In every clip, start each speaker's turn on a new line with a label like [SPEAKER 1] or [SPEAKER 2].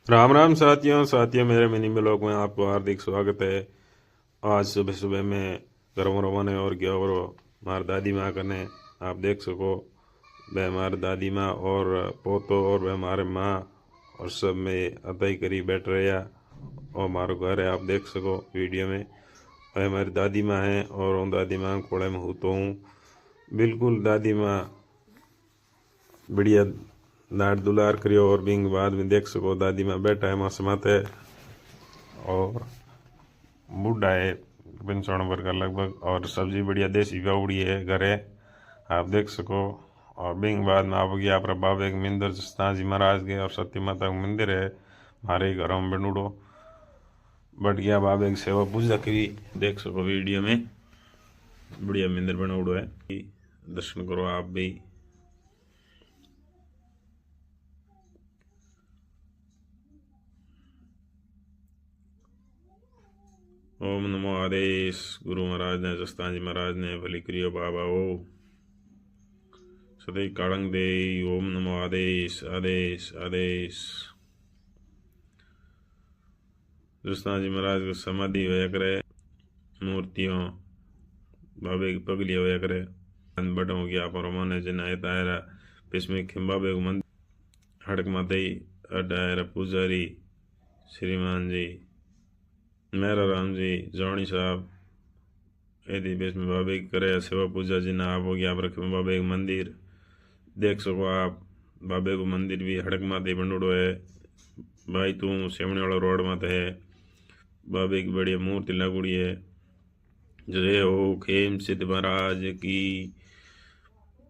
[SPEAKER 1] राम राम साथियों मेरे mini blog में आपको हार्दिक स्वागत है। आज सुबह सुबह में गर्म रवाने और गया और हमारी दादी माँ कने आप देख सको वह हमारी दादी माँ और पोतो और वह हमारे माँ और सब में अतई करी बैठ रहा और हमारा घर है। आप देख सको वीडियो में वह हमारी दादी माँ है और उन दादी माँ कोड़े में हूँ तो हूँ बिल्कुल दादी माँ बढ़िया लाड दुलार करियो और बिंग बाद में देख सको दादी माँ बैठा है माँ माथे और बूढ़ा है 55 वर्ष का लगभग और सब्जी बढ़िया देसी गाउड़ी है घर है। आप देख सको और बिंग बाद में आप गया आप बाबा एक मंदिर जी महाराज के और सती माता का मंदिर है हमारे घरों में बनूड़ो बट गया बाबा एक सेवा पूजा की देख सको वीडियो में बढ़िया मंदिर बनूड़ो है दर्शन करो आप भी। ओम नमो आदेश गुरु महाराज ने जस्ता जी महाराज ने भली करियो बाबा ओ सदै काड़ंग दे। ओम नमो आदेश आदेश आदेश जस्ता जी महाराज को समाधि होया करे मूर्तियों बाबे की पगली होया करे बट हो गया पर मन जिना तायरा पिसमें खिम्बाबे को मंदिर हड़क माते अडायरा पुजारी श्रीमान जी मेरा राम जी जौनी साहब यदि बेस में बाबे की करे सेवा पूजा जी ना आप हो गया आप रखे बाबे का मंदिर देख सको आप बाबे को मंदिर भी हड़क माते बनूड़ो है भाई तू सेवने वाला रोड माते है बाबे की बढ़िया मूर्ति लगुड़ी है। जय हो खेम सिद्ध महाराज की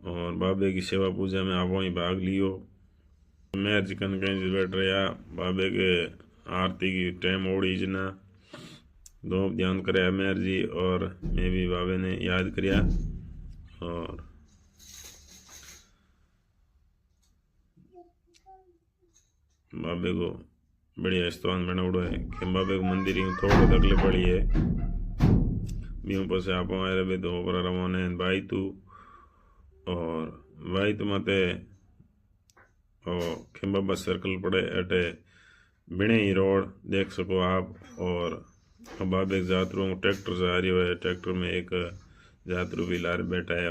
[SPEAKER 1] और बाबे की सेवा पूजा में आप वहीं भाग लियो। मैं चिकन कहीं बैठ रहा बाबे के आरती की टाइम ओड़ी जना दो ध्यान कराया मेहर जी और मैं भी बाबे ने याद कराया और बाबे को बढ़िया स्थान बनावड़ो है कि बाबे को मंदिर यूँ थोड़ा तकले पड़ी है बीहू पर से आप भी दो पर रवाने भाई तू और भाई तो मते और खिम्बाबा सर्कल पड़े अटे बिणे ही रोड देख सको आप और बाबे जातरू ट्रैक्टर से आ रही है ट्रैक्टर में एक जातरू भी लार बैठा है।